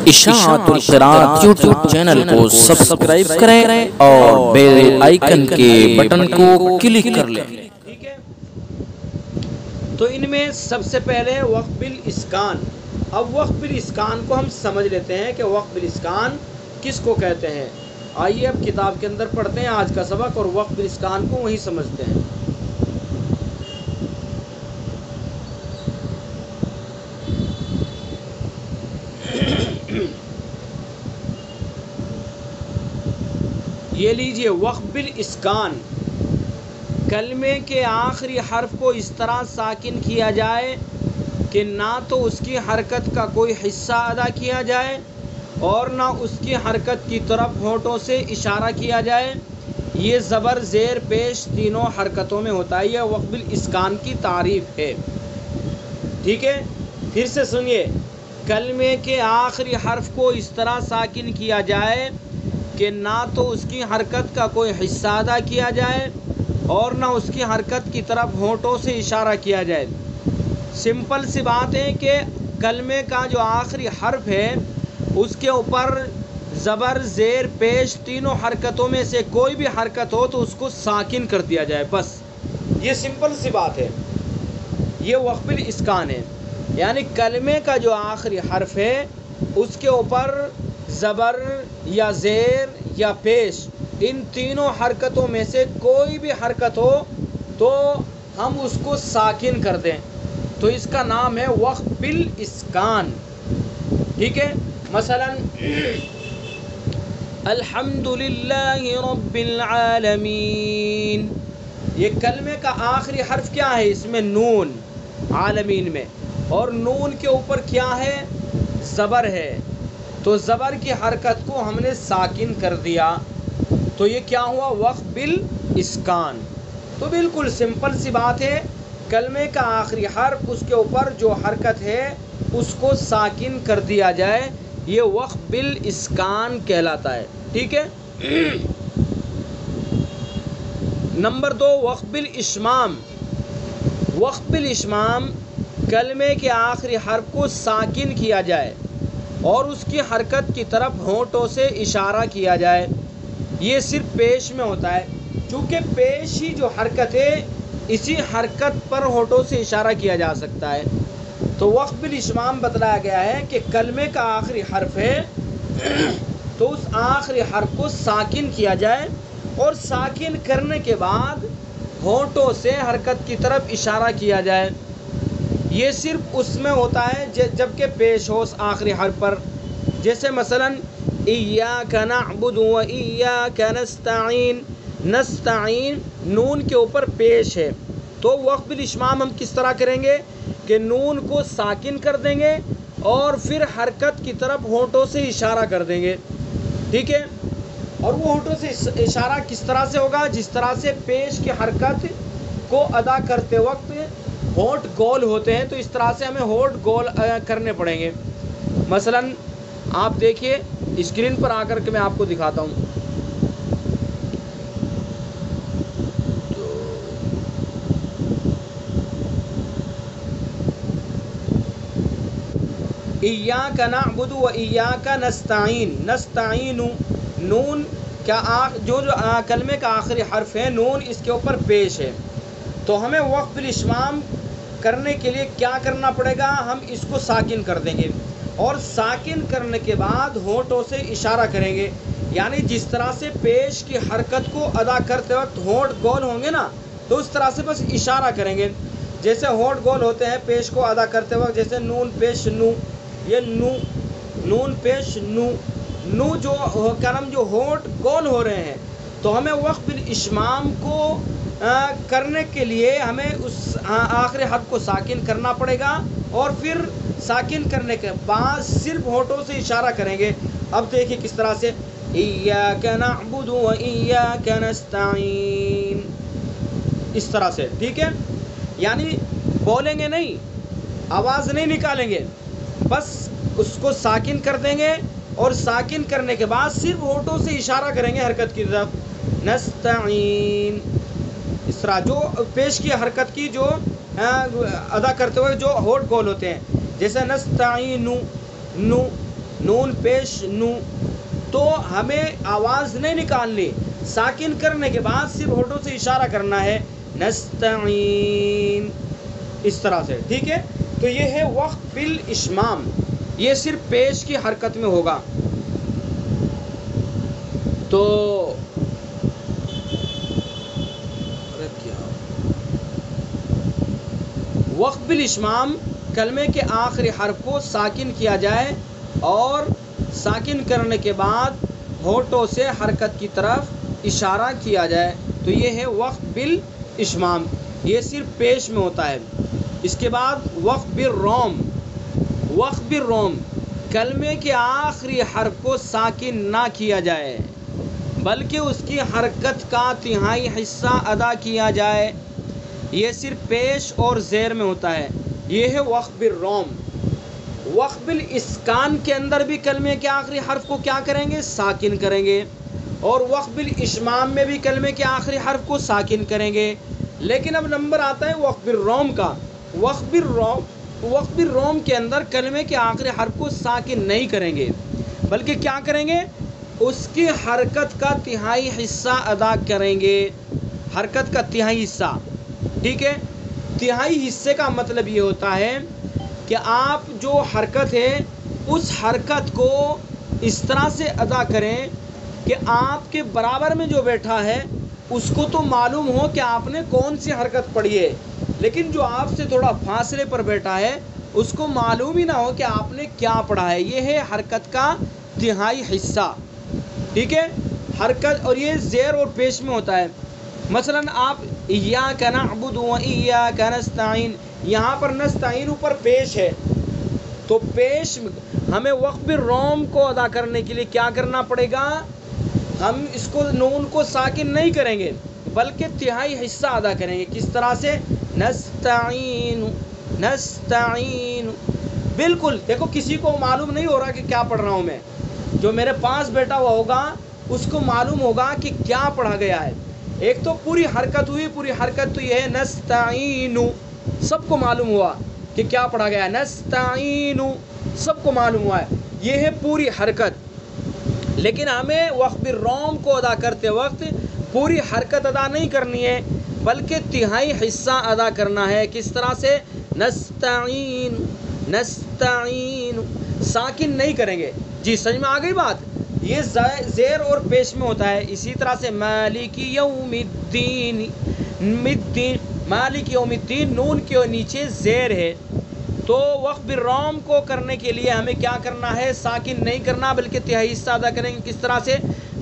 اشاعت القراءت YouTube channel کو subscribe کریں اور بیل آئیکن کے بٹن کو کلک کر لیں۔ ٹھیک ہے، تو ان میں سب سے پہلے وقف بالاسکان۔ اب وقف بالاسکان کو ہم سمجھ لیتے ہیں کہ وقف بالاسکان کس کو کہتے ہیں۔ آئیے اب کتاب کے اندر پڑھتے ہیں آج کا سبق اور وقف بالاسکان کو وہیں سمجھتے ہیں۔ یہ لیجئے، وقف بالاسکان، کلمے کے آخری حرف کو اس طرح ساکن کیا جائے کہ نہ تو اس کی حرکت کا کوئی حصہ ادا کیا جائے اور نہ اس کی حرکت کی طرف ہونٹوں سے اشارہ کیا جائے۔ یہ زبر، زیر، پیش تینوں حرکتوں میں ہوتا ہے۔ یہ وقف بالاسکان کی تعریف ہے۔ ٹھیک ہے، پھر سے سنیے، کلمے کے آخری حرف کو اس طرح ساکن کیا جائے کہ نہ تو اس کی حرکت کا کوئی حصہ ادا کیا جائے اور نہ اس کی حرکت کی طرف ہونٹوں سے اشارہ کیا جائے۔ سمپل سی بات ہے کہ کلمے کا جو آخری حرف ہے اس کے اوپر زبر، زیر، پیش تینوں حرکتوں میں سے کوئی بھی حرکت ہو تو اس کو ساکن کر دیا جائے، بس یہ سمپل سی بات ہے۔ یہ وقف بالاسکان ہے، یعنی کلمے کا جو آخری حرف ہے اس کے اوپر زبر یا زیر یا پیش ان تینوں حرکتوں میں سے کوئی بھی حرکت ہو تو ہم اس کو ساکن کر دیں، تو اس کا نام ہے وقف بالاسکان۔ ٹھیک ہے، مثلا الحمدللہ رب العالمین، یہ کلمے کا آخری حرف کیا ہے؟ اس میں نون، عالمین میں، اور نون کے اوپر کیا ہے؟ زبر ہے، تو زبر کی حرکت کو ہم نے ساکن کر دیا، تو یہ کیا ہوا؟ وقف بالاسکان۔ تو بالکل سمپل سی بات ہے، کلمے کا آخری حرف اس کے اوپر جو حرکت ہے اس کو ساکن کر دیا جائے، یہ وقف بالاسکان کہلاتا ہے۔ ٹھیک ہے، نمبر 2، وقف بالاشمام۔ وقف بالاشمام، کلمے کے آخری حرف کو ساکن کیا جائے اور اس کی حرکت کی طرف ہونٹوں سے اشارہ کیا جائے۔ یہ صرف پیش میں ہوتا ہے، چونکہ پیش ہی جو حرکت ہے اسی حرکت پر ہونٹوں سے اشارہ کیا جا سکتا ہے۔ تو وقف بالاشمام بتلایا گیا ہے کہ کلمے کا آخری حرف ہے تو اس آخری حرف کو ساکن کیا جائے اور ساکن کرنے کے بعد ہونٹوں سے حرکت کی طرف اشارہ کیا جائے۔ یہ صرف اس میں ہوتا ہے جبکہ پیش ہو اس آخری حرف پر، جیسے مثلا ایاک نعبد و ایاک نستعین، نستعین نون کے اوپر پیش ہے، تو وقف بالاشمام ہم کس طرح کریں گے کہ نون کو ساکن کر دیں گے اور پھر حرکت کی طرف ہونٹوں سے اشارہ کر دیں گے۔ ٹھیک ہے، اور وہ ہونٹوں سے اشارہ کس طرح سے ہوگا؟ جس طرح سے پیش کی حرکت کو ادا کرتے وقت ہونٹ گول ہوتے ہیں، تو اس طرح سے ہمیں ہونٹ گول کرنے پڑیں گے۔ مثلا آپ دیکھیے اسکرین پر آ کر کے میں آپ کو دکھاتا ہوں۔ ایاک نعبد و ایاک نستعین، نستعین نون کا جو کلمے کا آخری حرف ہے نون اس کے اوپر پیش ہے، تو ہمیں وقف بالاشمام کرنے کے لیے کیا کرنا پڑے گا؟ ہم اس کو ساکن کر دیں گے اور ساکن کرنے کے بعد ہونٹوں سے اشارہ کریں گے، یعنی جس طرح سے پیش کی حرکت کو ادا کرتے وقت ہونٹ گول ہوں گے نا، تو اس طرح سے بس اشارہ کریں گے، جیسے ہونٹ گول ہوتے ہیں پیش کو ادا کرتے وقت، جیسے نون پیش نو، یہ نو، نون پیش نو، نو جو کلم جو ہونٹ گول ہو رہے ہیں، تو ہمیں وقف بالاشمام کو کرنے کے لیے ہمیں اس آخری حرف کو ساکن کرنا پڑے گا اور پھر ساکن کرنے کے بعد صرف ہونٹوں سے اشارہ کریں گے۔ اب دیکھیں کس طرح سے، ایاک نعبد و ایاک نستعین، اس طرح سے۔ ٹھیک ہے، یعنی بولیں گے نہیں، آواز نہیں نکالیں گے، بس اس کو ساکن کر دیں گے اور ساکن کرنے کے بعد صرف ہونٹوں سے اشارہ کریں گے حرکت کی طرف، نستعین، اس طرح جو پیش کی حرکت کی جو ادا کرتے ہوئے جو ہونٹ گول ہوتے ہیں، جیسے نستعین نو، نون پیش نو، تو ہمیں آواز نہیں نکالنی، ساکن کرنے کے بعد صرف ہونٹوں سے اشارہ کرنا ہے نستعین، اس طرح سے، ٹھیک ہے؟ تو یہ ہے وقف بالاشمام، یہ صرف پیش کی حرکت میں ہوگا۔ تو وقف بالاشمام کلمے کے آخری حرف کو ساکن کیا جائے اور ساکن کرنے کے بعد ہونٹوں سے حرکت کی طرف اشارہ کیا جائے، تو یہ ہے وقف بالاشمام، یہ صرف پیش میں ہوتا ہے۔ اس کے بعد وقف بالروم، وقف بالروم کلمے کے آخری حرف کو ساکن نہ کیا جائے بلکہ اس کی حرکت کا تہائی حصہ ادا کیا جائے، یہ صرف پیش اور زیر میں ہوتا ہے، یہ ہے وقف بالروم۔ وقف بالاسکان کے اندر بھی کلمے کے آخری حرف کو کیا کریں گے؟ ساکن کریں گے، اور وقف بالاشمام میں بھی کلمے کے آخری حرف کو ساکن کریں گے۔ لیکن اب نمبر آتا ہے وقف بالروم کا۔ وقف بالروم کے اندر کلمے کے آخری حرف کو ساکن نہیں کریں گے بلکہ کیا کریں گے؟ اس کی حرکت کا تہائی حصہ ادا کریں گے، حرکت کا تہائی حصہ، ٹھیک ہے؟ تہائی حصے کا مطلب یہ ہوتا ہے کہ آپ جو حرکت ہے اس حرکت کو اس طرح سے ادا کریں کہ آپ کے برابر میں جو بیٹھا ہے اس کو تو معلوم ہو کہ آپ نے کون سی حرکت پڑھی ہے، لیکن جو آپ سے تھوڑا فاصلے پر بیٹھا ہے اس کو معلوم ہی نہ ہو کہ آپ نے کیا پڑھا ہے، یہ ہے حرکت کا تہائی حصہ، ٹھیک ہے؟ حرکت، اور یہ زیر اور پیش میں ہوتا ہے۔ مثلا آپ ایاک نعبد و ایاک نستعین، یہاں پر نستعین اوپر پیش ہے، تو پیش ہمیں وقف بالروم کو ادا کرنے کے لیے کیا کرنا پڑے گا؟ ہم اس کو نون کو ساکن نہیں کریں گے بلکہ تہائی حصہ ادا کریں گے، کس طرح سے؟ نستعین نستعین، بالکل دیکھو کسی کو معلوم نہیں ہو رہا کہ کیا پڑھ رہا ہوں میں، جو میرے پاس بیٹھا ہوا ہوگا اس کو معلوم ہوگا کہ کیا پڑھا گیا ہے۔ ایک تو پوری حرکت ہوئی، پوری حرکت تو یہ ہے نستعین، سب کو معلوم ہوا کہ کیا پڑھا گیا ہے، نستعین سب کو معلوم ہوا ہے، یہ ہے پوری حرکت۔ لیکن ہمیں وقف بالروم کو ادا کرتے وقت پوری حرکت ادا نہیں کرنی ہے بلکہ تہائی حصہ ادا کرنا ہے، کس طرح سے؟ نستعین نستعین، ساکن نہیں کریں گے۔ جی سمجھ میں آ گئی بات؟ یہ زیر اور پیش میں ہوتا ہے۔ اسی طرح سے مالک یوم الدین، مالک یوم الدین نون کے نیچے زیر ہے، تو وقف بالروم کو کرنے کے لیے ہمیں کیا کرنا ہے؟ ساکن نہیں کرنا بلکہ تہائی حصہ ادا کریں گے، کس طرح سے؟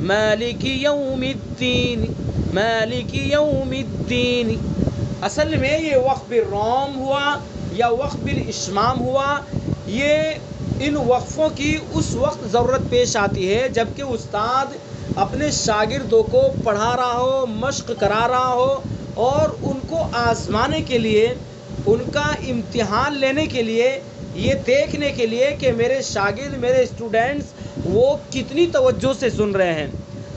مالک یوم الدین مالک یوم الدین۔ اصل میں یہ وقف بالروم ہوا یا وقف بالاشمام ہوا، یہ ان وقفوں کی اس وقت ضرورت پیش آتی ہے جبکہ استاد اپنے شاگردوں کو پڑھا رہا ہو، مشق کرا رہا ہو، اور ان کو آزمانے کے لیے، ان کا امتحان لینے کے لیے، یہ دیکھنے کے لیے کہ میرے شاگرد، میرے اسٹوڈنٹس وہ کتنی توجہ سے سن رہے ہیں،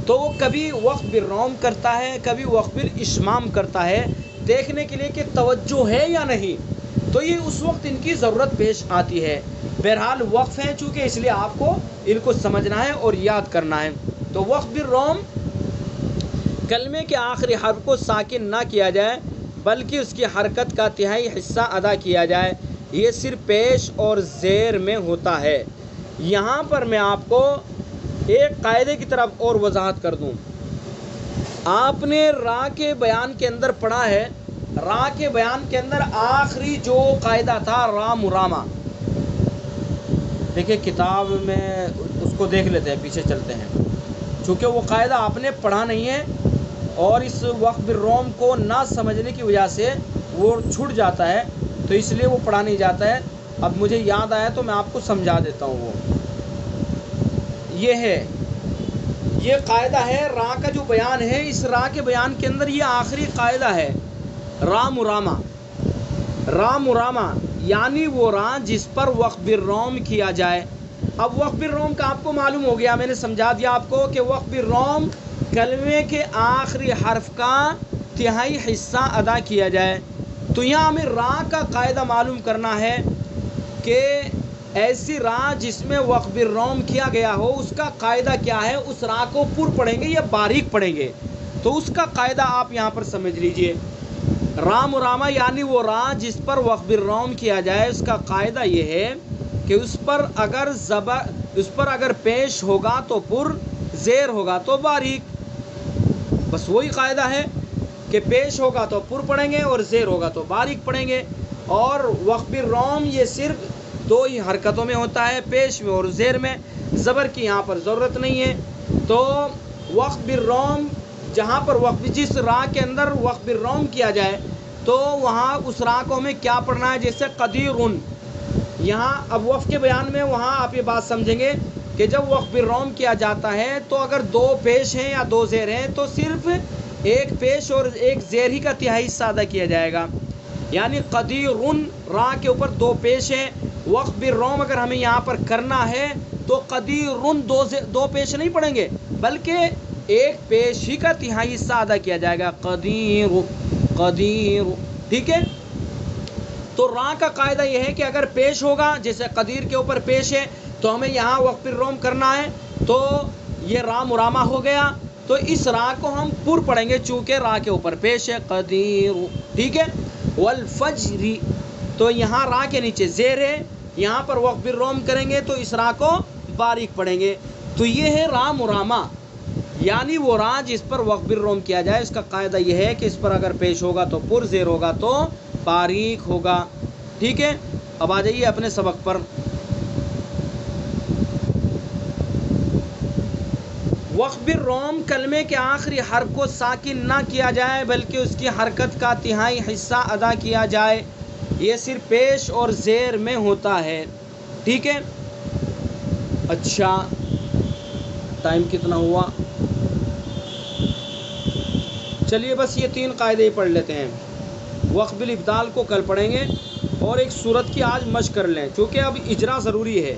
تو وہ کبھی وقف بالروم کرتا ہے، کبھی وقف بالاشمام کرتا ہے، دیکھنے کے لیے کہ توجہ ہے یا نہیں، تو یہ اس وقت ان کی ضرورت پیش آتی ہے۔ بہرحال وقف ہے چونکہ، اس لیے آپ کو ان کو سمجھنا ہے اور یاد کرنا ہے۔ تو وقف بالروم کلمے کے آخری حرف کو ساکن نہ کیا جائے بلکہ اس کی حرکت کا تہائی حصہ ادا کیا جائے، یہ صرف پیش اور زیر میں ہوتا ہے۔ یہاں پر میں آپ کو ایک قاعدے کی طرف اور وضاحت کر دوں۔ آپ نے را کے بیان کے اندر پڑھا ہے، را کے بیان کے اندر آخری جو قاعدہ تھا را مرامہ، دیکھیں کتاب میں اس کو دیکھ لیتے ہیں، پیچھے چلتے ہیں، چونکہ وہ قاعدہ آپ نے پڑھا نہیں ہے اور اس وقف بالروم کو نہ سمجھنے کی وجہ سے وہ چھوٹ جاتا ہے، تو اس لیے وہ پڑھا نہیں جاتا ہے۔ اب مجھے یاد آیا تو میں آپ کو سمجھا دیتا ہوں۔ وہ یہ ہے، یہ قاعدہ ہے را کا جو بیان ہے، اس را کے بیان کے اندر یہ آخری قاعدہ ہے، را مرامہ۔ را مرامہ یعنی وہ را جس پر وقف بالروم کیا جائے۔ اب وقف بالروم کا آپ کو معلوم ہو گیا، میں نے سمجھا دیا آپ کو کہ وقف بالروم کلمے کے آخری حرف کا تہائی حصہ ادا کیا جائے۔ تو یہاں ہمیں را کا قاعدہ معلوم کرنا ہے کہ ایسی را جس میں وقف الروم کیا گیا ہو اس کا قاعدہ کیا ہے؟ اس را کو پر پڑھیں گے یا باریک پڑھیں گے؟ تو اس کا قاعدہ آپ یہاں پر سمجھ لیجئے. را مرامہ یعنی وہ را جس پر وقف الروم کیا جائے اس کا قاعدہ یہ ہے کہ اس پر اگر پیش ہوگا تو پر، زیر ہوگا تو باریک. بس وہی قاعدہ ہے کہ پیش ہوگا تو پر پڑھیں گے اور زیر ہوگا تو باریک پڑھیں گے. اور وقف الروم یہ صرف دو ہی حرکتوں میں ہوتا ہے، پیش میں اور زیر میں. زبر کی یہاں پر ضرورت نہیں ہے. تو وقف الروم جہاں پر جس را کے اندر وقف الروم کیا جائے تو وہاں اس را کو ہمیں کیا پڑھنا ہے؟ جیسے قدیرن. یہاں اب وقف کے بیان میں وہاں آپ یہ بات سمجھیں گے کہ جب وقف الروم کیا جاتا ہے تو اگر دو پیش ہیں یا دو زیر ہیں تو صرف ایک پیش اور ایک زیر ہی کا تہائی حصہ ادا کیا جائے گا. یعنی قدیرن را کے اوپر دو پیش ہیں. وقف الروم اگر ہمیں یہاں پر کرنا ہے تو قدیرن دو پیش نہیں پڑھیں گے بلکہ ایک پیش ہی کا تہائی حصہ ادا کیا جائے گا. قدیر. ٹھیک ہے. تو را کا قاعدہ یہ ہے کہ اگر پیش ہوگا، جیسے قدیر کے اوپر پیش ہے تو ہمیں یہاں وقف الروم کرنا ہے تو یہ را مرامہ ہو گیا. تو اس را کو ہم پر پڑھیں گے چونکہ را کے اوپر پیش ہے. قدیر. ٹھیک ہے. والفجر، تو یہاں را کے نیچے زیر ہے، یہاں پر وقف الروم کریں گے تو اس را کو باریک پڑھیں گے. تو یہ ہے را مرامہ، یعنی وہ را جس پر وقف الروم کیا جائے اس کا قاعدہ یہ ہے کہ اس پر اگر پیش ہوگا تو پر، زیر ہوگا تو باریک ہوگا. ٹھیک ہے. اب آ جائیے اپنے سبق پر. وقف الروم کلمے کے آخری حرف کو ساکن نہ کیا جائے بلکہ اس کی حرکت کا تہائی حصہ ادا کیا جائے. یہ صرف پیش اور زیر میں ہوتا ہے. ٹھیک ہے. اچھا ٹائم کتنا ہوا؟ چلیے بس یہ 3 قاعدے ہی پڑھ لیتے ہیں. وقف الابدال کو کل پڑھیں گے اور ایک صورت کی آج مشق کر لیں چونکہ اب اجرا ضروری ہے.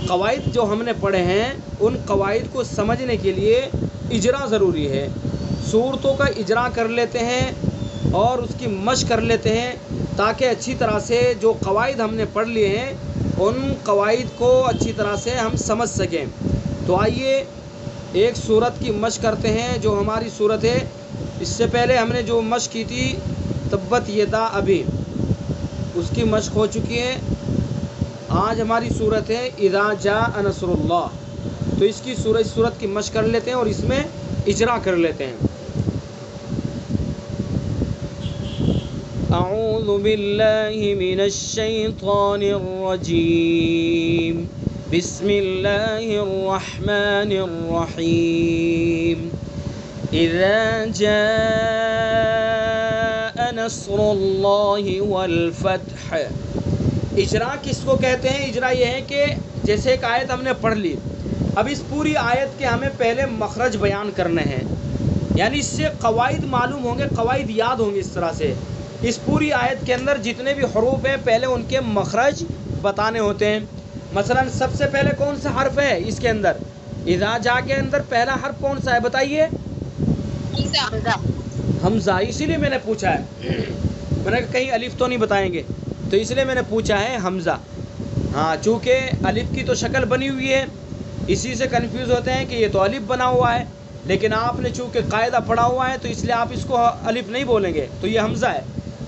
قواعد جو ہم نے پڑھے ہیں ان قواعد کو سمجھنے کے لیے اجرا ضروری ہے. صورتوں کا اجرا کر لیتے ہیں اور اس کی مشق کر لیتے ہیں تاکہ اچھی طرح سے جو قواعد ہم نے پڑھ لیے ہیں ان قواعد کو اچھی طرح سے ہم سمجھ سکیں. تو آئیے ایک صورت کی مشق کرتے ہیں جو ہماری صورت ہے. اس سے پہلے ہم نے جو مشق کی تھی تبت یدا ابی، اس کی مشق ہو چکی ہے. آج ہماری صورت ہے اذا جاء نصر اللہ. تو اس صورت کی مشق کر لیتے ہیں اور اس میں اجرا کر لیتے ہیں. اعوذ باللہ من الشیطان الرجیم، بسم اللہ الرحمن الرحیم. اذا جاء نصر اللہ والفتح. اجرا کس کو کہتے ہیں؟ اجرا یہ ہے کہ جیسے ایک آیت ہم نے پڑھ لی، اب اس پوری آیت کے ہمیں پہلے مخرج بیان کرنے ہیں، یعنی اس سے قواعد معلوم ہوں گے، قواعد یاد ہوں گے. اس طرح سے اس پوری آیت کے اندر جتنے بھی حروف ہیں پہلے ان کے مخرج بتانے ہوتے ہیں. مثلا سب سے پہلے کون سا حرف ہے اس کے اندر؟ اذا جا کے اندر پہلا حرف کون سا ہے بتائیے؟ حمزہ. اسی لیے میں نے پوچھا ہے، میں نے کہیں الف تو نہیں بتائیں گے تو اس لیے میں نے پوچھا ہے حمزہ. ہاں چونکہ الف کی تو شکل بنی ہوئی ہے اسی سے کنفیوز ہوتے ہیں کہ یہ تو الف بنا ہوا ہے، لیکن آپ نے چونکہ قاعدہ پڑھا ہوا ہے تو اس لیے آپ اس کو الف نہیں بولیں گے تو یہ حمزہ ہے.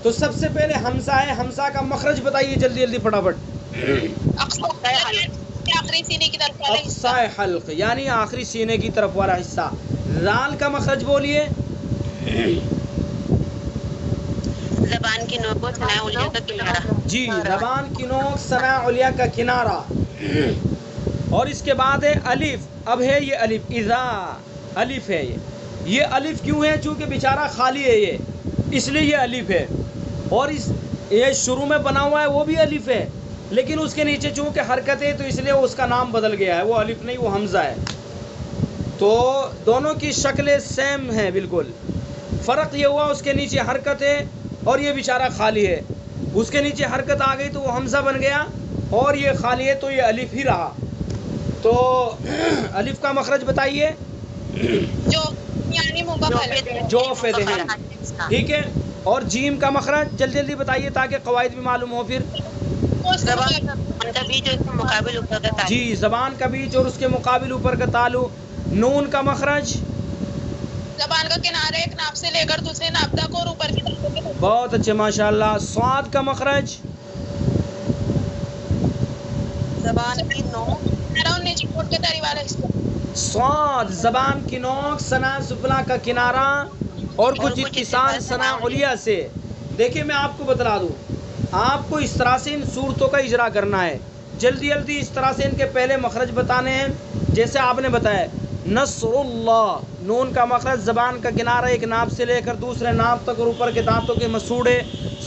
تو سب سے پہلے حمزہ ہے. حمزہ کا مخرج بتائیے جلدی جلدی فٹافٹ. اقصی حلق یعنی آخری سینے کی طرف والا حصہ. رال کا مخرج بولیے. زبان کی نوک کو ثناء علیہ کا کنارہ. جی زبان کی نوک ثناء علیہ کا کنارہ. اور اس کے بعد ہے الف. اب ہے یہ الف، اذا الف ہے. یہ الف کیوں ہے؟ چونکہ بیچارہ خالی ہے یہ، اس لیے یہ الف ہے. اور یہ شروع میں بنا ہوا ہے وہ بھی الف ہے، لیکن اس کے نیچے چونکہ حرکت ہے تو اس لیے اس کا نام بدل گیا ہے، وہ الف نہیں وہ حمزہ ہے. تو دونوں کی شکلیں سیم ہیں بالکل. فرق یہ ہوا اس کے نیچے حرکت ہے اور یہ بیچارہ خالی ہے. اس کے نیچے حرکت آ گئی تو وہ حمزہ بن گیا اور یہ خالی ہے تو یہ الف ہی رہا. تو الف کا مخرج بتائیے. جو فدہن. ٹھیک ہے. اور جیم کا مخرج جلدی جلدی بتائیے تاکہ قواعد بھی معلوم ہو. پھر زبان کا بیچ اور اس کے مقابل اوپر کا تعلق. جی زبان کا بیچ اور اس کے مقابل اوپر کا تالو. نون کا مخرج زبان کا کنارہ ایک ناف سے لے کر دوسرے ناف تک اور اوپر کی طرف. بہت اچھے ماشاءاللہ. صاد کا مخرج زبان کی نوک اور نیچے کوٹ کے داری والا حصہ. صاد زبان کی نوک ثنا سفلا کا کنارہ اور کچھ اتصال ثنا علیا سے. دیکھیں میں آپ کو بتلا دوں, آپ کو اس طرح سے ان صورتوں کا اجرا کرنا ہے. جلدی جلدی اس طرح سے ان کے پہلے مخرج بتانے ہیں. جیسے آپ نے بتایا نصر اللہ, نون کا مخرج زبان کا کنارہ ایک ناف سے لے کر دوسرے ناف تک اور اوپر کے دانتوں کے مسوڑے.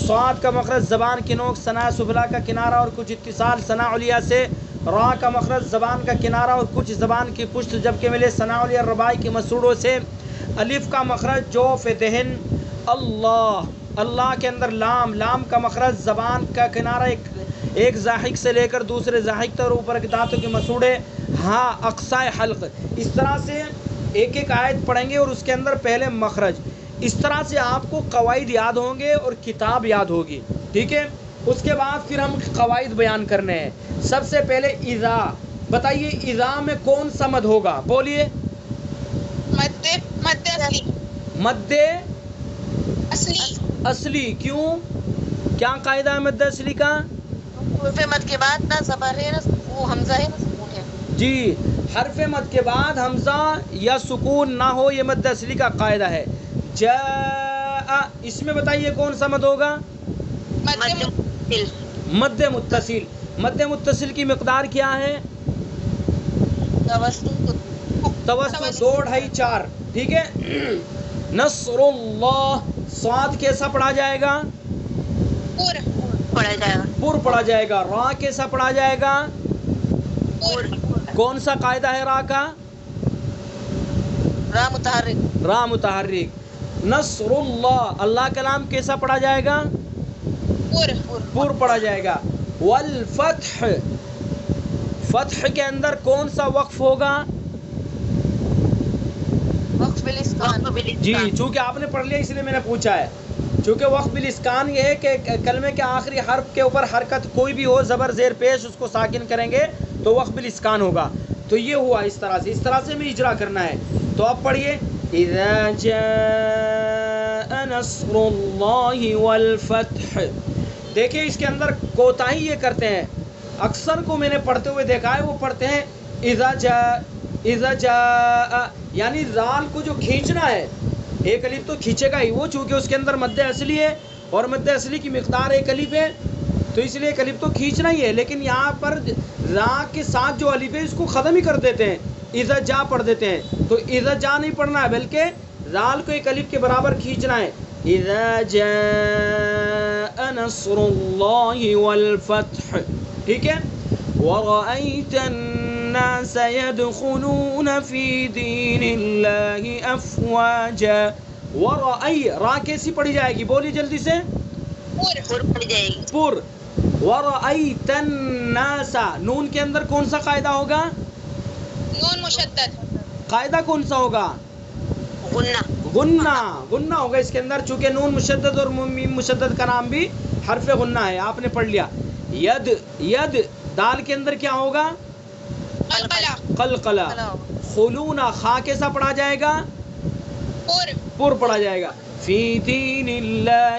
صاد کا مخرج زبان کی نوک ثنا سفلا کا کنارہ اور کچھ اتصال ثنا علیا سے. را کا مخرج زبان کا کنارہ اور کچھ زبان کی پشت جبکہ ملے ثنا علیا ربائی کے مسوڑوں سے. الف کا مخرج جوف دہن اللہ, اللہ کے اندر لام, لام کا مخرج زبان کا کنارہ ایک زاحق سے لے کر دوسرے زاحق تک اور اوپر کے دانتوں کے مسوڑے. ہاں اقصائے حلق. اس طرح سے ایک ایک آیت پڑھیں گے اور اس کے اندر پہلے مخرج. اس طرح سے آپ کو قواعد یاد ہوں گے اور کتاب یاد ہوگی. ٹھیک ہے, اس کے بعد پھر ہم قواعد بیان کرنے ہیں. سب سے پہلے اذا بتائیے, اذا میں کون سا مد ہوگا؟ بولیے. مد اصلی. مد اصلی اصلی. کیوں, کیا قاعدہ ہے مد اصلی کا؟ حرف مد کے بعد نہ زبر ہے نہ وہ حمزہ ہے نہ سکون ہے. جی, حرف مد کے بعد حمزہ یا سکون نہ ہو, یہ مد اصلی کا قاعدہ ہے. جاء, اس میں بتائیے کون سا مد ہوگا؟ مد متصل. مد متصل کی مقدار کیا ہے؟ توسط 2 2.5 4. ٹھیک ہے. نصر اللہ, صاد کیسا پڑھا جائے گا؟ پڑھا جائے گا. پر پڑھا جائے گا. را کیسا پڑھا جائے گا؟ کون سا قاعدہ ہے را کا؟ را متحرک. را متحرک. نصر اللہ, اللہ کلام کیسا پڑھا جائے گا؟ پر پڑھا جائے گا. والفتح, فتح کے اندر کون سا وقف ہوگا؟ وقف بالاسکان. جی, چونکہ آپ نے پڑھ لیا اس لیے میں نے پوچھا ہے. چونکہ وقف بالاسکان یہ ہے کہ کلمے کے آخری حرف کے اوپر حرکت کوئی بھی ہو, زبر زیر پیش, اس کو ساکن کریں گے تو وقف بالاسکان ہوگا. تو یہ ہوا اس طرح سے. اس طرح سے بھی اجرا کرنا ہے. تو آپ پڑھیے اذا جاء نصر اللہ والفتح. دیکھیں اس کے اندر کوتاہی یہ کرتے ہیں, اکثر کو میں نے پڑھتے ہوئے دیکھا ہے, وہ پڑھتے ہیں اذا جاء, اذا جاء, یعنی رال کو جو کھینچنا ہے, ایک الف تو کھینچے گا ہی وہ, چونکہ اس کے اندر مد اصلی ہے اور مد اصلی کی مقدار ایک الف ہے, تو اس لیے ایک الف تو کھینچنا ہی ہے. لیکن یہاں پر را کے ساتھ جو الف ہے اس کو ختم ہی کر دیتے ہیں, اذا جا پڑھ دیتے ہیں. تو اذا جا نہیں پڑھنا ہے بلکہ رال کو ایک الف کے برابر کھینچنا ہے. اذا جاء نصر اللہ والفتح. ٹھیک ہے. وَرَأَيْتَ النَّاسَ يَدْخُلُونَ فِي دِينِ اللَّهِ أَفْوَاجًا. وَرَأَيْ, را کیسی پڑھی جائے گی؟ بولی جلدی سے. پر پڑھی جائے گی. پر. وَرَأَيْتَ النَّاسَ, نون کے اندر کون سا قاعدہ ہوگا؟ نون مشدد. قاعدہ کون سا ہوگا؟ غنہ. غنہ. غنہ ہوگا اس کے اندر, چونکہ نون مشدد اور میم مشدد کا نام بھی حرف غنہ ہے. آپ نے پڑھ لیا. ید, ید, دال کے اندر کیا ہوگا؟ قلقلہ. قلقلہ. خلونا, خا کیسا پڑھا جائے گا؟ پر پڑھا جائے گا. فی دین اللہ,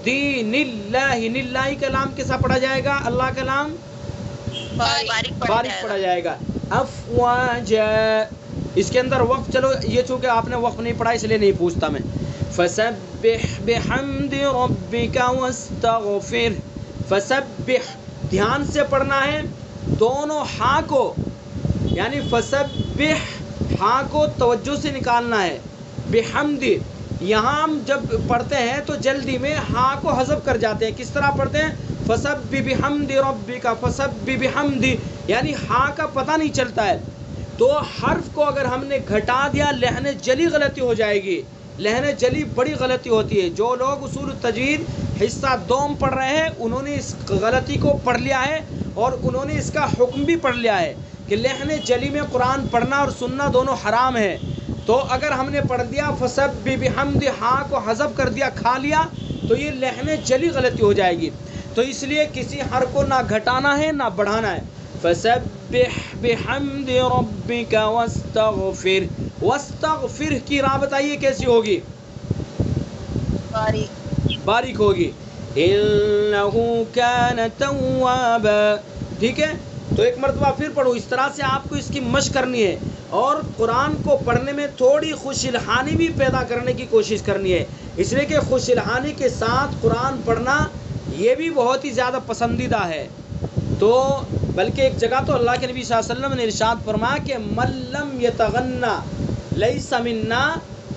دین اللہ, نلہ کا لام کیسا پڑھا جائے گا؟ اللہ کا لام باریک پڑھا جائے گا. افواجا, اس کے اندر وقف, چلو یہ چونکہ آپ نے وقف نہیں پڑھا اس لیے نہیں پوچھتا میں. فسبح بحمد ربک واستغفر. فسبح, دھیان سے پڑھنا ہے دونوں ہاں کو, یعنی فسبح ہاں کو توجہ سے نکالنا ہے. بحمد, یہاں ہم جب پڑھتے ہیں تو جلدی میں ہاں کو حذف کر جاتے ہیں. کس طرح پڑھتے ہیں؟ فسبح بحمد ربک, فسبح بحمد, یعنی ہاں کا پتہ نہیں چلتا ہے. تو حرف کو اگر ہم نے گھٹا دیا لہن جلی غلطی ہو جائے گی. لہن جلی بڑی غلطی ہوتی ہے. جو لوگ اصول التجوید حصہ دوم پڑھ رہے ہیں انہوں نے اس غلطی کو پڑھ لیا ہے اور انہوں نے اس کا حکم بھی پڑھ لیا ہے کہ لہن جلی میں قرآن پڑھنا اور سننا دونوں حرام ہے. تو اگر ہم نے پڑھ دیا فسبح بحمد, ہاں کو حذف کر دیا, کھا لیا, تو یہ لہن جلی غلطی ہو جائے گی. تو اس لیے کسی حرف کو نہ گھٹانا ہے نہ بڑھانا ہے. فسبح بحمد ربک واستغفر. واستغفر کی راہ بتائیے کیسی ہوگی؟ باریک ہوگی. انہ کان توابا. ٹھیک ہے، تو ایک مرتبہ پھر پڑھو. اس طرح سے آپ کو اس کی مشق کرنی ہے، اور قرآن کو پڑھنے میں تھوڑی خوش الحانی بھی پیدا کرنے کی کوشش کرنی ہے. اس لیے کہ خوش الحانی کے ساتھ قرآن پڑھنا یہ بھی بہت ہی زیادہ پسندیدہ ہے. تو بلکہ ایک جگہ تو اللہ کے نبی صلی اللہ علیہ وسلم نے ارشاد فرمایا کہ من لم یتغنى لیس منا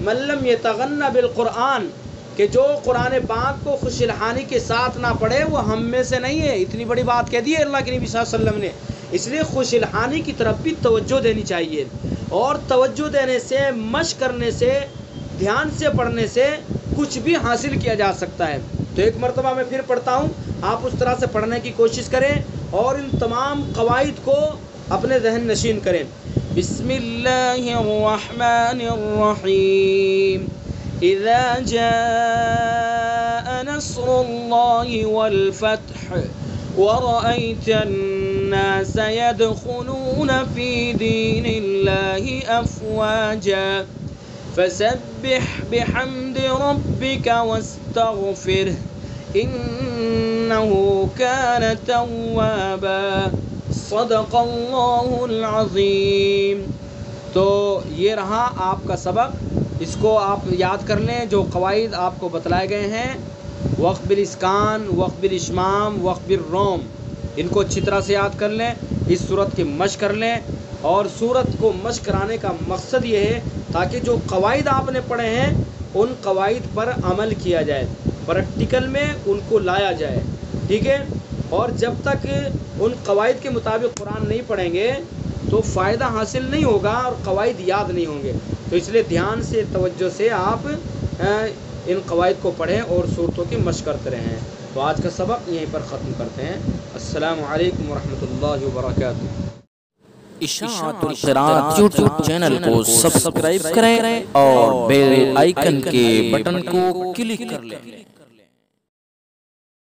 من لم یتغنى بالقرآن، کہ جو قرآن پاک کو خوش الحانی کے ساتھ نہ پڑھے وہ ہم میں سے نہیں ہے. اتنی بڑی بات کہہ دی ہے اللہ کے نبی صلی اللہ علیہ وسلم نے. اس لیے خوش الحانی کی طرف بھی توجہ دینی چاہیے، اور توجہ دینے سے، مشق کرنے سے، دھیان سے پڑھنے سے کچھ بھی حاصل کیا جا سکتا ہے. تو ایک مرتبہ میں پھر پڑھتا ہوں، آپ اس طرح سے پڑھنے کی کوشش کریں اور ان تمام قواعد کو اپنے ذہن نشین کریں. بسم اللہ الرحمن الرحیم. اذا جاء نصر اللہ والفتح ورأيت الناس يدخلون في دين الله أفواجا فسبح بحمد ربك واستغفره إنه كان توابا صدق الله العظيم. تو یہ رہا آپ کا سبق، اس کو آپ یاد کر لیں. جو قواعد آپ کو بتلائے گئے ہیں، وقف بالاسکان، وقف بالاشمام، وقف بالروم، ان کو اچھی طرح سے یاد کر لیں. اس صورت کی مشق کر لیں، اور صورت کو مشق کرانے کا مقصد یہ ہے تاکہ جو قواعد آپ نے پڑھے ہیں ان قواعد پر عمل کیا جائے، پریکٹیکل میں ان کو لایا جائے. ٹھیک ہے، اور جب تک ان قواعد کے مطابق قرآن نہیں پڑھیں گے تو فائدہ حاصل نہیں ہوگا اور قواعد یاد نہیں ہوں گے. تو اس لیے دھیان سے، توجہ سے آپ ان قواعد کو پڑھیں اور صورتوں کی مشق کرتے رہیں. تو آج کا سبق یہیں پر ختم کرتے ہیں. السلام علیکم ورحمۃ اللہ وبرکاتہ. اشاعت القراءت یوٹیوب چینل کو سبسکرائب کریں اور بیل آئیکن کے بٹن کو کلک کر لیں.